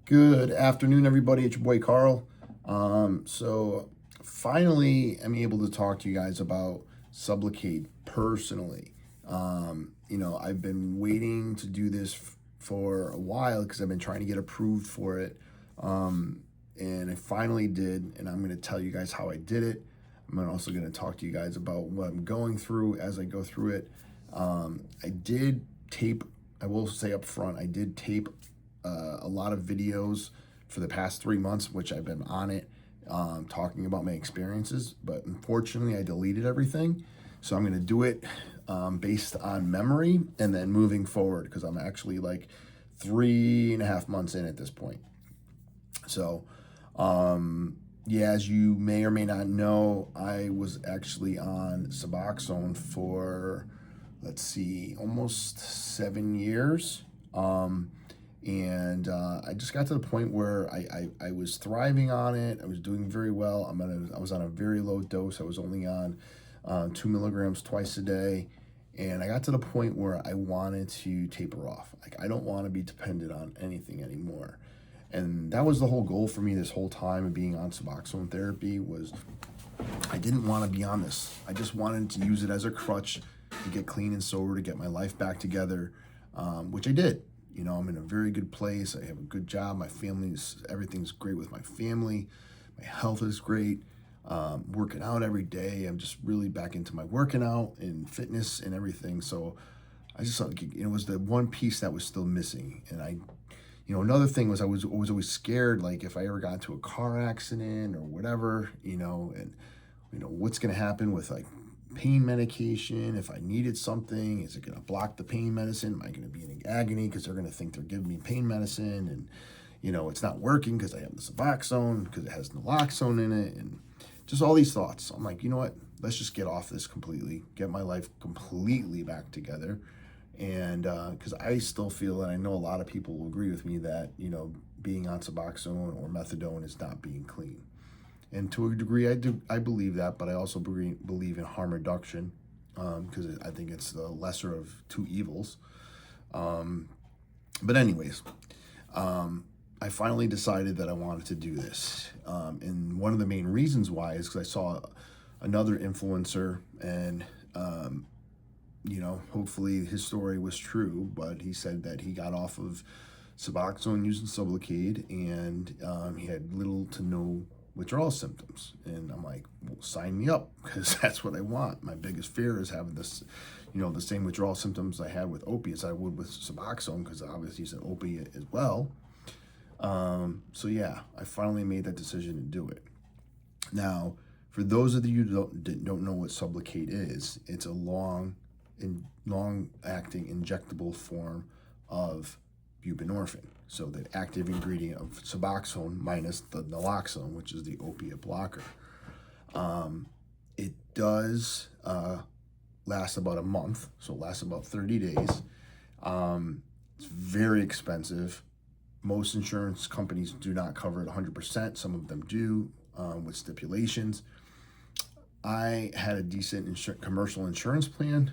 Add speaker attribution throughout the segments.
Speaker 1: Good afternoon, everybody. It's your boy Carl. So finally, I'm able to talk to you guys about Sublocade personally. I've been waiting to do this for a while because I've been trying to get approved for it. And I finally did, and I'm going to tell you guys how I did it. I'm also going to talk to you guys about what I'm going through as I go through it. I did tape, I will say up front, I did tape a lot of videos for the past 3 months, which I've been on it, talking about my experiences. But unfortunately, I deleted everything. So I'm going to do it based on memory and then moving forward because I'm actually like 3.5 months in at this point. So, yeah, as you may or may not know, I was actually on Suboxone for, let's see, almost 7 years. And I just got to the point where I was thriving on it. I was doing very well. I was on a very low dose. I was only on 2 milligrams twice a day. And I got to the point where I wanted to taper off. Like, I don't want to be dependent on anything anymore. And that was the whole goal for me this whole time of being on Suboxone therapy was I didn't want to be on this. I just wanted to use it as a crutch to get clean and sober, to get my life back together, which I did. I'm in a very good place. I have a good job. My everything's great with my family. My health is great. Working out every day. I'm just really back into my working out and fitness and everything. So I just thought it was the one piece that was still missing. And another thing was I was always scared, like if I ever got into a car accident or whatever, and what's going to happen with like pain medication. If I needed something, is it going to block the pain medicine? Am I going to be in agony because they're going to think they're giving me pain medicine? And, it's not working because I have the Suboxone, because it has naloxone in it, and just all these thoughts. I'm like, you know what? Let's just get off this completely, get my life completely back together. And because I still feel, and I know a lot of people will agree with me, that, being on Suboxone or methadone is not being clean. And to a degree, I believe that, but I also believe in harm reduction because I think it's the lesser of two evils. But anyways, I finally decided that I wanted to do this. And one of the main reasons why is because I saw another influencer and, hopefully his story was true, but he said that he got off of Suboxone using Sublocade and he had little to no withdrawal symptoms. And I'm like, well, sign me up because that's what I want. My biggest fear is having this, the same withdrawal symptoms I had with opiates I would with Suboxone because obviously it's an opiate as well. So yeah, I finally made that decision to do it. Now, for those of you who don't know what Sublocade is, it's a long-acting injectable form of buprenorphine. So the active ingredient of Suboxone minus the naloxone, which is the opiate blocker. It does last about a month, so it lasts about 30 days. It's very expensive. Most insurance companies do not cover it 100%. Some of them do with stipulations. I had a decent commercial insurance plan,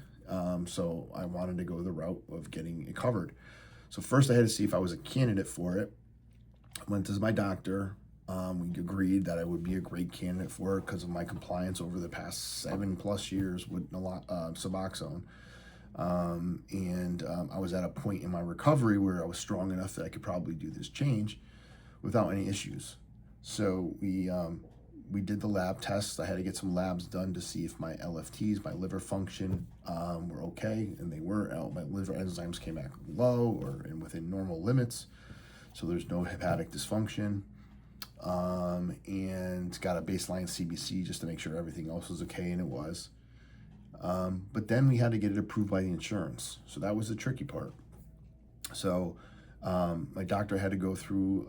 Speaker 1: so I wanted to go the route of getting it covered. So first I had to see if I was a candidate for it. I went to my doctor. We agreed that I would be a great candidate for it because of my compliance over the past 7+ years with Suboxone. I was at a point in my recovery where I was strong enough that I could probably do this change without any issues. So we did the lab tests. I had to get some labs done to see if my LFTs, my liver function, were okay, and they were. My liver enzymes came back low and within normal limits, so there's no hepatic dysfunction. And got a baseline CBC just to make sure everything else was okay, and it was. But then we had to get it approved by the insurance, so that was the tricky part. So my doctor had to go through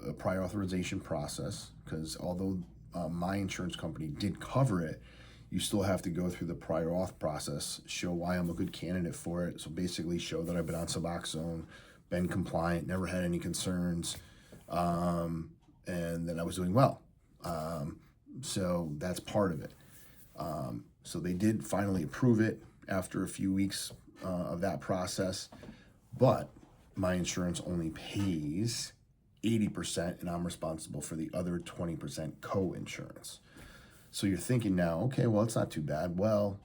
Speaker 1: a prior authorization process because although my insurance company did cover it, you still have to go through the prior auth process, show why I'm a good candidate for it. So basically show that I've been on Suboxone, been compliant, never had any concerns, and that I was doing well. So that's part of it. So they did finally approve it after a few weeks of that process, but my insurance only pays 80% and I'm responsible for the other 20% co-insurance. So you're thinking now, okay, well, it's not too bad. Well,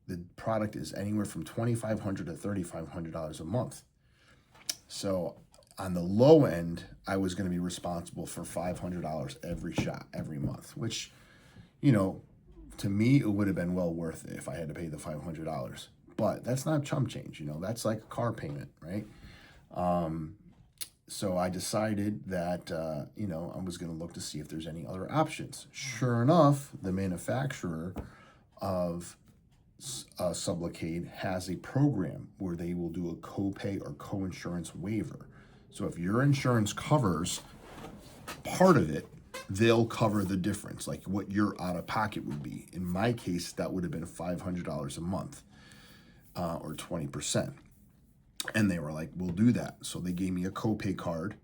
Speaker 1: the product is anywhere from $2,500 to $3,500 a month. So on the low end, I was going to be responsible for $500 every shot every month, which, you know, to me, it would have been well worth it if I had to pay the $500. But that's not chump change, you know, that's like a car payment, right? So I decided that, you know, I was going to look to see if there's any other options. Sure enough, the manufacturer of Sublocade has a program where they will do a copay or co-insurance waiver. So if your insurance covers part of it, they'll cover the difference, like what your out-of-pocket would be. In my case, that would have been $500 a month, or 20%. And they were like, we'll do that. So they gave me a copay card.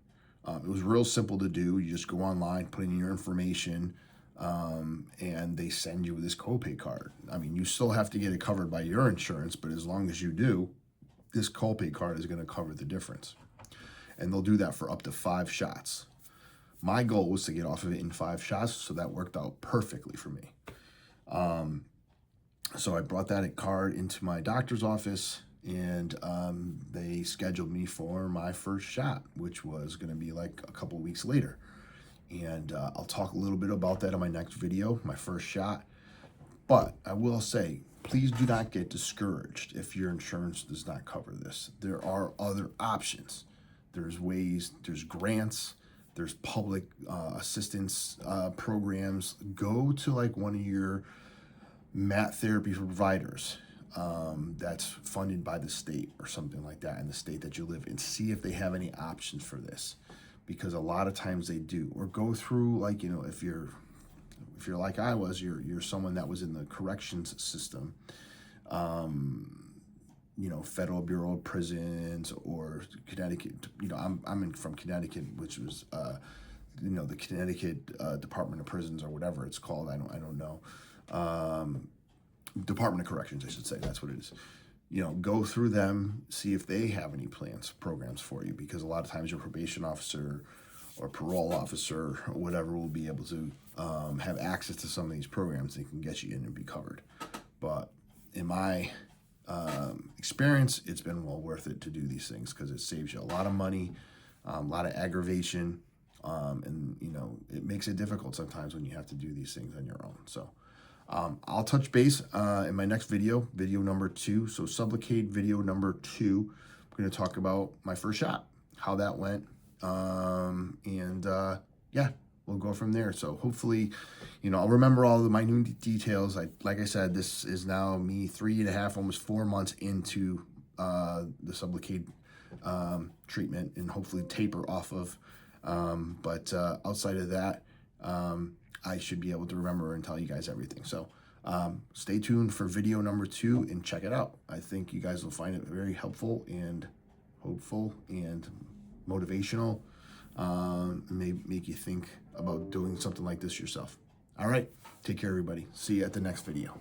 Speaker 1: It was real simple to do. You just go online, put in your information, and they send you this copay card. I mean, you still have to get it covered by your insurance, but as long as you do, this copay card is going to cover the difference. And they'll do that for up to 5 shots. My goal was to get off of it in 5 shots, so that worked out perfectly for me. So I brought that card into my doctor's office, and they scheduled me for my first shot, which was going to be like a couple weeks later. And I'll talk a little bit about that in my next video, my first shot. But I will say, please do not get discouraged if your insurance does not cover this. There are other options. There's ways, there's grants, there's public assistance programs. Go to like one of your mat therapy providers that's funded by the state or something like that in the state that you live in. See if they have any options for this, because a lot of times they do. Or go through, like, you know, if you're like I was, you're someone that was in the corrections system, you know, Federal Bureau of Prisons or Connecticut. You know, I'm from Connecticut, which was you know, the Connecticut Department of Prisons or whatever it's called. I don't know. Department of Corrections, I should say. That's what it is. You know, go through them, see if they have any programs for you, because a lot of times your probation officer or parole officer or whatever will be able to have access to some of these programs. They can get you in and be covered. But in my experience, it's been well worth it to do these things, because it saves you a lot of money, a lot of aggravation, and, you know, it makes it difficult sometimes when you have to do these things on your own. So I'll touch base in my next video, video number 2. So Sublocade video number 2, I'm going to talk about my first shot, how that went, and yeah, we'll go from there. So hopefully, you know, I'll remember all the minute details. Like I said, this is now me 3.5, almost 4 months into the Sublocade treatment, and hopefully taper off of. But outside of that, I should be able to remember and tell you guys everything. So stay tuned for video number 2 and check it out. I think you guys will find it very helpful and hopeful and motivational. May make you think about doing something like this yourself. All right, take care, everybody. See you at the next video.